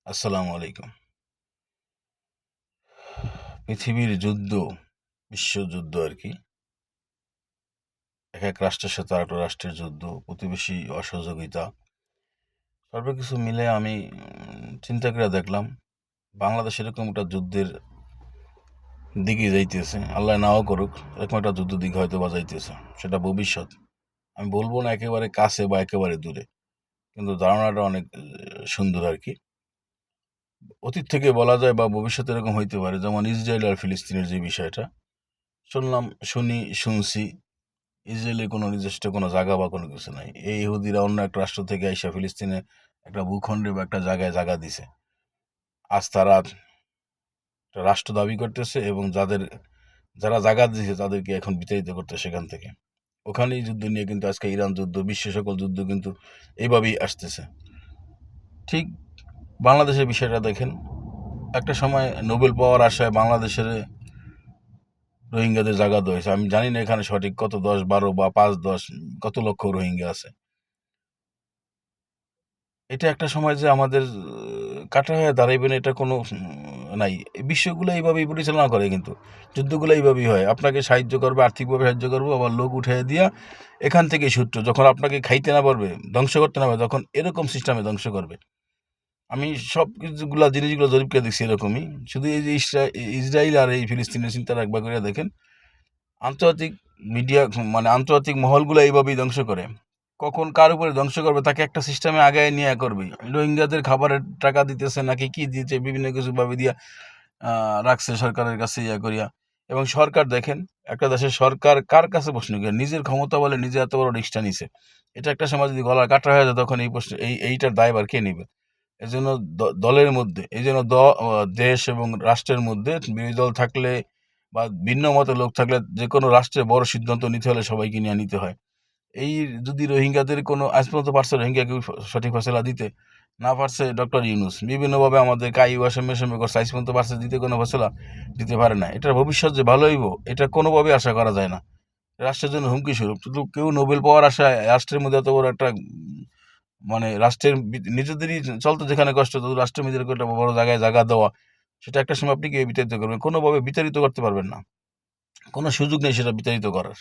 আসসালামু আলাইকুম। পৃথিবীর যুদ্ধ, বিশ্বযুদ্ধ আরকি। এক রাষ্ট্রের সাথে আরেকটা রাষ্ট্রের যুদ্ধ, প্রতিবেশী অসহযোগিতা। সর্বকিছু মিলে আমি চিন্তা করে দেখলাম, বাংলাদেশ এরকম একটা যুদ্ধের দিকে যাইতেছে। আল্লাহ নাও করুক, এরকম একটা যুদ্ধ দিকে হয়তোবা যাইতেছে। সেটা ভবিষ্যৎ। আমি বলব না একেবারে কাছে বা একেবারে দূরে। কিন্তু ধারণাটা অনেক সুন্দর আরকি। অতীত থেকে বলা যায় বা ভবিষ্যতে এরকম হইতে পারে, যেমন ইসরায়েল আর ফিলিস্তিনের যে বিষয়টা। শুনছি ইসরায়েলের কোনো নির্দিষ্ট কোনো জায়গা বা কোনো কিছু নাই। এই ইহুদিরা অন্য একটা রাষ্ট্র থেকে আইসা ফিলিস্তিনে একটা ভূখণ্ডে বা একটা জায়গায় জায়গা দিছে। আজ তারা একটা রাষ্ট্র দাবি করতেছে এবং যারা জায়গা দিছে তাদেরকে এখন বিতাড়িত করতেছে সেখান থেকে। ওখানেই যুদ্ধ নিয়ে কিন্তু আজকে ইরান যুদ্ধ, বিশ্বের সকল যুদ্ধ কিন্তু এইভাবেই আসতেছে। ঠিক বাংলাদেশের বিষয়টা দেখেন, একটা সময় নোবেল পাওয়ার আশায় বাংলাদেশের রোহিঙ্গাদের জায়গা দেওয়া হয়েছে। আমি জানি না এখানে সঠিক কত ১০, ১২ বা ৫-১০ কত লক্ষ রোহিঙ্গা আছে। এটা একটা সময় যে আমাদের কাটা হয়ে দাঁড়াইবে না, এটা কোনো নাই। এই বিশ্বগুলো এইভাবেই পরিচালনা করে কিন্তু। যুদ্ধগুলো এইভাবেই হয়। আপনাকে সাহায্য করবে, আর্থিকভাবে সাহায্য করবে, আবার লোক উঠাইয়া দিয়া এখান থেকেই সূত্র। যখন আপনাকে খাইতে না পারবে, ধ্বংস করতে না পারবে, তখন এরকম সিস্টেমে ধ্বংস করবে। আমি সব জিনিসগুলো জরিপ করে দেখছি এরকমই। শুধু এই যে ইসরাইল আর এই ফিলিস্তিনের চিন্তাটা একবার করে দেখেন। আন্তর্জাতিক মিডিয়া মানে আন্তর্জাতিক মহলগুলো এইভাবেই ধ্বংস করে। কখন কার উপরে ধ্বংস করবে তাকে একটা সিস্টেমে আগায় নিয়ে করবে। রোহিঙ্গাদের খাবারের টাকা দিতেছে নাকি কি দিচ্ছে, বিভিন্ন কিছু ভাবে দিয়া রাখছে সরকারের কাছে ইয়া করিয়া। এবং সরকার দেখেন, একটা দেশের সরকার কার কাছে প্রশ্ন করে? নিজের ক্ষমতা বলে নিজে এত বড় রিস্কটা নিছে। এটা একটা সময় যদি গলা কাটা হয়ে যায়, তখন এই প্রশ্ন এইটার দায়ভার কে নিবে? এজন্য দলের মধ্যে, এইজন্য দেশ এবং রাষ্ট্রের মধ্যে বিরোধী দল থাকলে বা ভিন্ন মতের লোক থাকলে যেকোনো রাষ্ট্রে বড় সিদ্ধান্ত নিতে হলে সবাইকে নিয়ে নিতে হয়। এই যদি রোহিঙ্গাদের কোনো আজ পর্যন্ত পারছে রোহিঙ্গা কেউ সঠিক ফয়সালা দিতে? না পারছে ডক্টর ইউনূস। বিভিন্নভাবে আমাদের কাই ওয়াসেমে করছে, আজ পর্যন্ত পারছে দিতে কোনো ফয়সালা? দিতে পারে না। এটার ভবিষ্যৎ যে ভালো হইব, এটা কোনোভাবেই আশা করা যায় না। রাষ্ট্রের জন্য হুমকি স্বরূপ। কিন্তু কেউ নোবেল পাওয়ার আশায় রাষ্ট্রের মধ্যে এত বড় একটা মানে রাষ্ট্রের নিজেদেরই চলতে যেখানে কষ্ট, তো রাষ্ট্রের মধ্যে এরকম একটা বড় জায়গায় জায়গা দেওয়া, সেটা একটা সময় আপনি কিভাবে বিতাড়িত করবেন? কোনোভাবে বিতাড়িত করতে পারবেন না। কোনো সুযোগ নেই সেটা বিতাড়িত করার।